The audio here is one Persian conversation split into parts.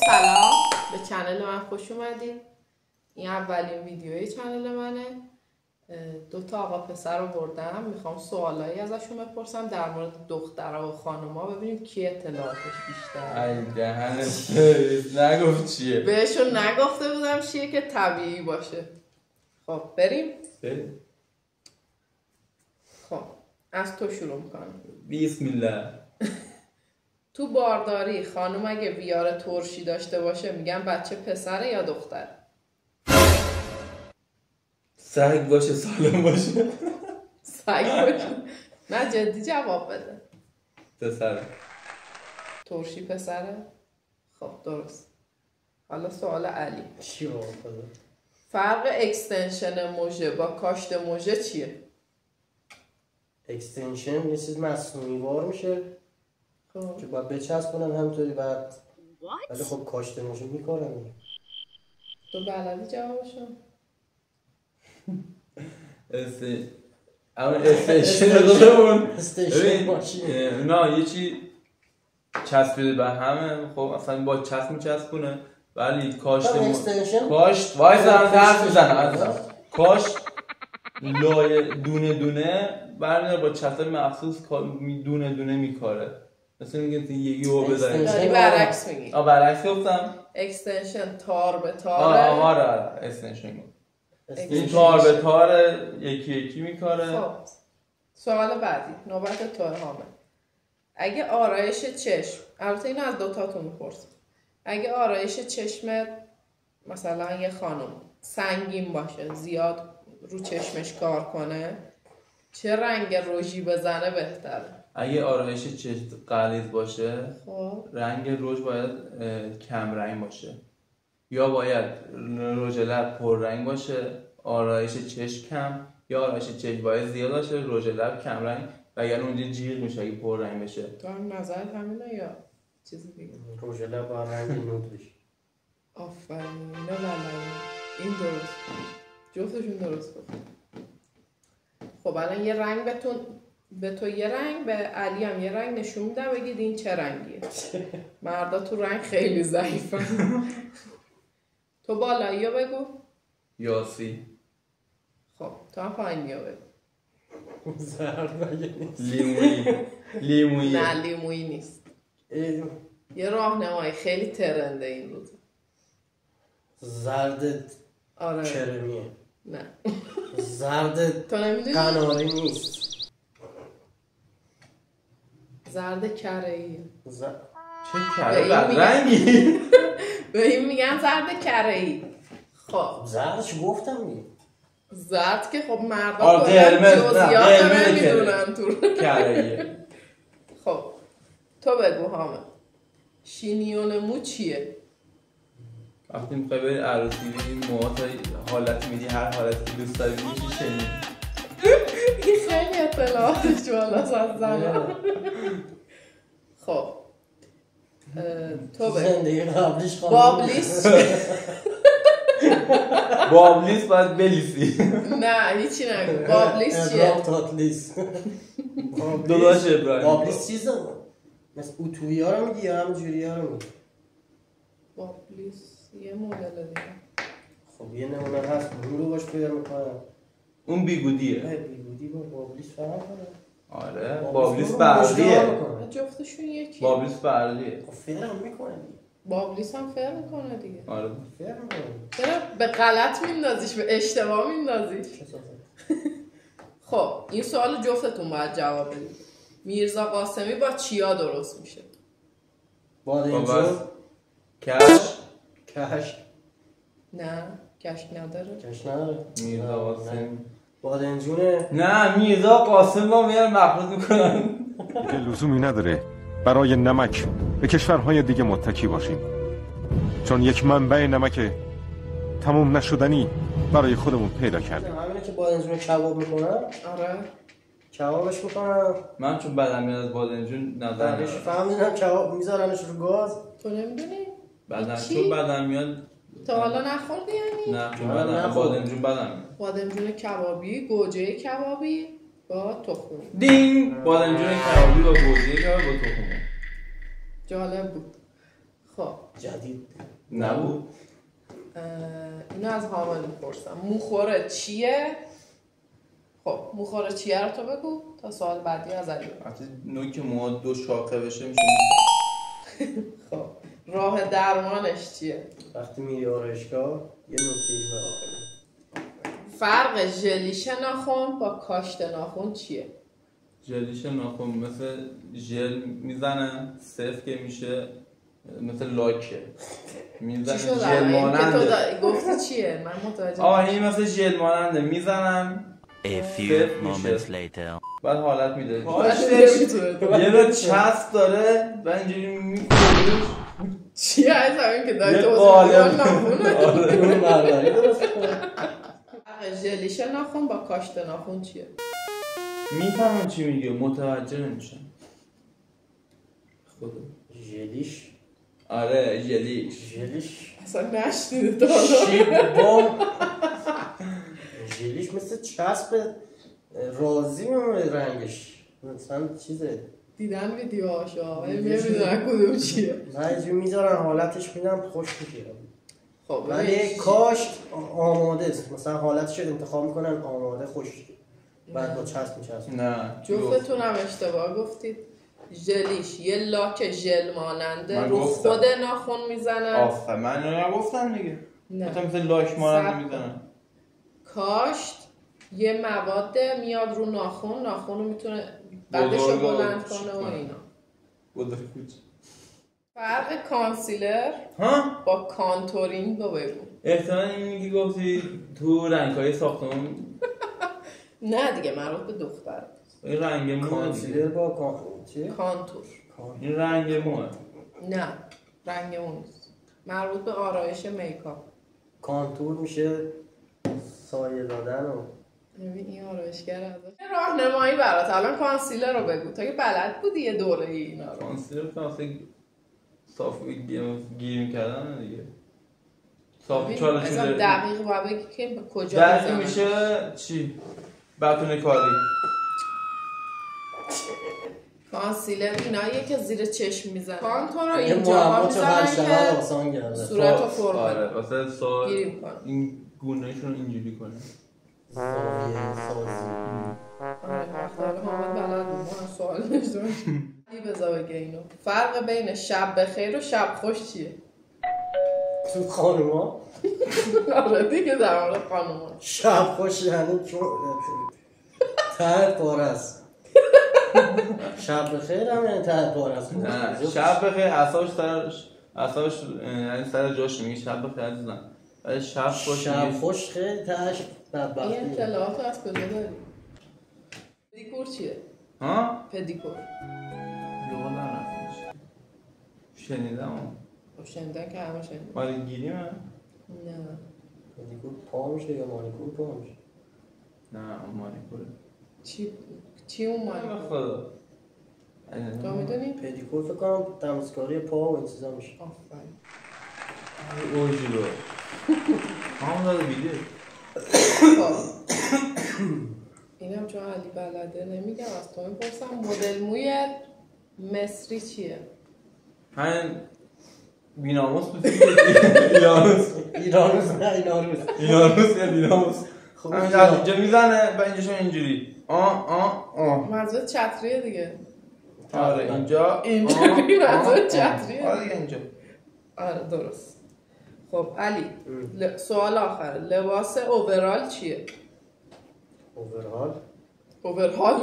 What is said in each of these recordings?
سلام، به چنل من خوش اومدید. این اولین ویدیوی چنل منه. دو تا آقا پسر رو بردم، میخوام سوالایی ازشون بپرسم در مورد دخترها و خانوما، ببینیم کی اطلاعاتش بیشتره. ای دهنت سرویس، نگفت چیه؟ بهشون نگفته بودم چیه که طبیعی باشه. خب بریم؟ خب از تو شروع میکنم. بسم الله. تو بارداری خانوم اگه ویار ترشی داشته باشه میگن بچه پسره یا دختره؟ سگ باشه، سالم باشه. سگ باشه. نه جدی جواب بده. پسره. ترشی پسره؟ خب درست. حالا سوال علی. چی بابا؟ فرق اکستنشن موژه با کاشت موژه چیه؟ اکستنشن یه چیز مصنوعی وار میشه که باید بچسبونن همینطوری بعد، ولی خب کاشته موشه میکنن. تو بلدی جوابشو؟ اما استیشن دارمون استیشن ماشین نه یه چی چسبیده به همه، خب اصلا با چسب میچسبونه، ولی کاشت وایسا هم درس میزنم. کاشت لایه دونه دونه برمیداره با چسب مخصوص دونه دونه میکاره. مثلا میگه یکی رو بزنید داری برعکس میگی. برعکس گفتم. اکستنشن تار به تاره. آره اکستنشن این تار به تار یکی یکی میکاره. خب سوال بعدی نوبت توه حامد. اگه آرایش چشم، البته اینو از دوتاتون میپرسم، اگه آرایش چشم مثلا یه خانم سنگین باشه، زیاد رو چشمش کار کنه، چه رنگ رژی بزنه بهتره؟ اگه آرایش چشم غلیظ باشه، خب رنگ رژ باید کم رنگ باشه، یا باید رژ لب پر رنگ باشه، آرایش چشم کم، یا آرایش چشم باید زیاد باشه، رژ لب کم رنگ، وگرنه اونجا جیغ میشه اگه پر رنگ بشه. تو هم نظرت همینه یا چیزی دیگه؟ رژ لب با رنگ نود بشه. آفرین، اینو بلدی. این درست، جفتشون درست بود. خب الان یه رنگ به تو یه رنگ، به علی هم یه رنگ نشون میدم، بگید این چه رنگیه. مردا تو رنگ خیلی ضعیفن. تو بالایی رو بگو. یاسی. خب تو هم پایینی رو بگو. زرد مگه نیست؟ لیمویی. نه لیمویی نیست. یه راهنمایی خیلی ترنده این روز. زرد آره کرمیه. نه زرد تو نمیدونی؟ قناری نیست. زرد کره‌ایه. چه کره بدرنگی. به این میگن زرد کره‌ای. خب زردش گفتم دیگه. زرد که خب مردا قرمز جزئیات رو نمیدونن تو کره‌ایه. خب تو بگو حامد، شینیون مو چیه؟ وقتی میخوای بری عروسی ببینی موهات حالت میدی، هر حالتی که دوست داری میشی شنی. این خیلی اطلاعاتش بالاست از زنان. خب تو بگو زندگی قبلیش بابلیس بابلیس باید بلیسی. نه هیچی نگو. بابلیس چیه؟ ادرام تاتلیس. داداش ابراهیم. بابلیس چیزه مثل اتویی ها رو میگی یا همه جوری ها رو میگی؟ بابلیس یه مدل دیگه. خب یه نمونه هست اون رو باش پیدا میکنم. اون بیگودیه. بیگودی با بابلیس فرق کنه. آره بابلیس برقیه. جفتشون یکی. بابلیس برقیه. خب فرق میکنه دیگه. بابلیس هم فرق میکنه دیگه. آره فرق میکنه. چرا به غلط میندازیش، به اشتباه میندازیش؟ خب این سوال جفتتون باید جواب بدید. میرزا قاسمی با چیا درست میشه؟ بادنجون. کشک. نه کشک نداره. کشک نداره. میرزا قاسم. بادنجونه. نه میرزا قاسم با میارن مخلوط میکنن. دیگه لزومی نداره برای نمک به کشورهای دیگه متکی باشیم، چون یک منبع نمک تموم نشدنی برای خودمون پیدا کردیم. همینه که بادنجون کباب میکنن. آره کبابش میکنن. من چون بدم میاد از بادنجون نظر بعدش ندارم. فهمیدم کباب میذارنش رو گاز. تو نمیدونی؟ چون بدم میاد. تا حالا نخوردی یعنی؟ نه چون بدم بادنجون بدم میاد. بادمجون کبابی، گوجه کبابی با تخم. دینگ. بادنجون کبابی با گوجه کبابی با تخم. جالب بود. خب جدید نبود. اینو از حامد میپرسم. موخوره چیه؟ خب موخوره چیه رو تو بگو تا سوال بعدی از علی. وقتی نوک موها 2 شاخه بشه میشه. خب راه درمانش چیه؟ وقتی میری آرایشگاه یه نکته‌ای برات. فرق ژلیش ناخن با کاشت ناخن چیه؟ ژلیش ناخن مثل ژل میزنن، صرف که میشه مثل لاکه میزنن ژل ماننده. تو گفتی چیه؟ من متوجه این مثل ژل ماننده میزنن A few moments later. بعد حالت میده. کاشتش یه نوع چسب داره و اینجوری میکنیش. چیه از همین که داری تو قالب اون برداری درست فرق ژلیش ناخن با کاشت ناخن چیه؟ میفهمم چی میگه، متوجه نمیشم. خدا ژلیش. آره ژلیش اصلا نشنیده تا بام. ژلیش مثل چسب رازی میمونه رنگش، مثلا چیزه. دیدن ویدیوهاشو ولی نمیدونم کدوم چیه. من اینجوری میذارن حالتش میدم خوش میشه. خب ولی کاشت آماده است، مثلا حالتش انتخاب میکنن آماده خوش بعد با چسب میچسب. نه جفتتونم اشتباه گفتید. ژلیش یه لاک ژل ماننده رو گفتم. خود ناخن میزنن. آفه من نگفتم دیگه. نه مثل لاک ماننده میزنن. کاشت یه مواد میاد رو ناخن رو میتونه قدشو بلند کنه و اینا. بزرگ کوچ. فرق کانسیلر با کانتورینگ رو بگو. احتمال این میگی گفتی تو رنگ‌های ساختمون. نه دیگه مربوط به دختر. این رنگ موه. کانسیلر با کانتور. این رنگ موه. نه رنگ اون نیست. مربوط به آرایش میکاپ. کانتور میشه سایه دادن و این آرایشگر ازش راهنمایی برات. الان کانسیلر رو بگو تا که بلد بودی یه دوره اینا رو. کانسیلر که اصلا صاف گیریم کردن دیگه. صاف چاله شده دقیق باید بگی که کجا دقیق میشه چی؟ بتونه کاری. کانسیلر ایناییه که زیر چشم میزنن. کانتور رو اینجاها میزنن که صورت رو فرم کنه. آره واسه سوال گیریم کنه. این گونهشون اینجوری کنه. سایه سازی. آره وقتی حالا حامد بلد بود ما سوال نشدم. ای بذار بگه اینو. فرق بین شب بخیر و شب خوش چیه؟ تو خانوما؟ آره دیگه در مورد خانوما. شب خوش یعنی چون ته پاره است. شب بخیر هم یعنی ته پاره است. نه شب بخیر اعصابش یعنی سر جاش میگه شب بخیر عزیزم. ولی شب خوش خیلی تهش بدبختی. این اطلاعاتو از کجا داری؟ پدیکور چیه؟ پدیکور یوغا نرفتش شنیدم. خب شنیدن که همه شنیدن. مالگیری من؟ نه پدیکور پا میشه یا مانیکور پا میشه؟ نه مانیکوره. چی اون مانیکور؟ خدا تو میدونی؟ پدیکور فکر کنم تمیزکاری پا و این چیزا میشه. آفرین اوجی رو همون داده بیده. اینم چون علی بلده نمیگم از تو میپرسم. مدل موی مصری چیه؟ همین بیناموس بسید ایرانوس یا بیناموس همین از اینجا میزنه و اینجاشون اینجوری منظور چتریه دیگه. آره اینجا اینجوری منظور چتریه. آره دیگه اینجا. آره درست. خب علی سوال آخر. لباس اوورال چیه؟ اوورال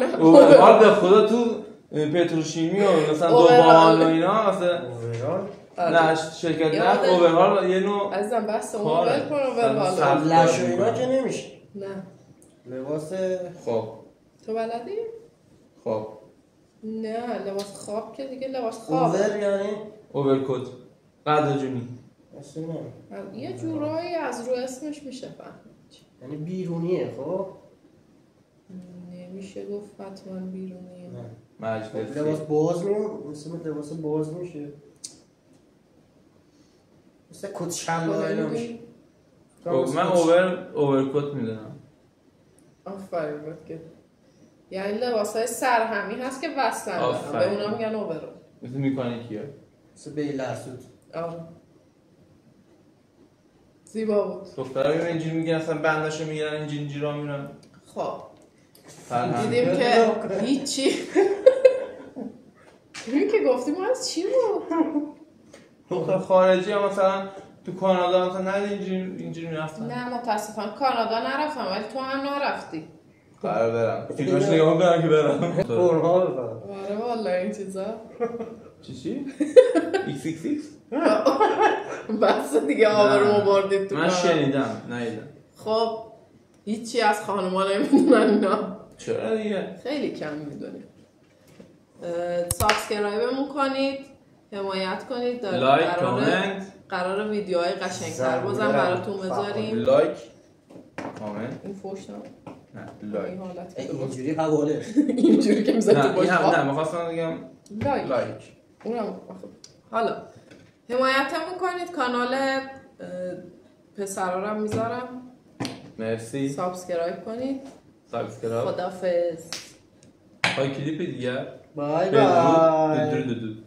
نه اوورال به خدا تو پتروشیمی و مثلا دوبان و اینا مثلا اوورال نه شرکت نه اوورال یه نوع عزیزم بس اون ول کن اوورال لش و اینا که نمیشه. نه لباس خب تو بلدی؟ خب نه لباس خواب که دیگه لباس خواب. اوور یعنی اوورکوت قدر جونی اصلا یه جورایی از رو اسمش میشه فهمید. یعنی بیرونیه. خب نمیشه گفت حتما بیرونیه. مجلسی لباس باز مثل لباس باز میشه مثل کت شلوار اینا میشه. من اوورکوت میدونم. آفرین بود که یعنی لباسای سرهمی هست که وستن دارن به اونا میگن اوورال. مثل میکانیکیه مثل بیلرسوت. آره زیبا بود. دخترها اینجوری میگن اصلا بنداشو میگیرن اینجوری را میرن. خب دیدیم که هیچی این که گفتیم از چی بود؟ دختر خارجی ها مثلا تو کانادا مثلا ندید اینجوری میرفتن. نه متاسفانه کانادا نرفتم ولی تو هم نرفتی. قرار برم فیلماش نگاه کنم که برم. فرما بفرم. آره والا این چیزا چی؟ XXX؟ بس دیگه آبرومو بردید تو من شنیدم ندیدم. خب هیچی از خانوما نمیدونن اینا. چرا دیگه؟ خیلی کم میدونیم. سابسکرایبمون کنید، حمایت کنید، لایک کامنت، قرار ویدیوهای قشنگ‌تر بازم براتون بذاریم. لایک کامنت. این فوش نه لایک اینجوری حواله اینجوری که میذاری تو باش. نه می‌خواستم بگم لایک. اونم حالا حمایتمون کنید، کانال پسرا رو میذارم. مرسی. سابسکرایب کنید. سابسکرایب. خدافظ. های کلیپ دیگه. بای بای.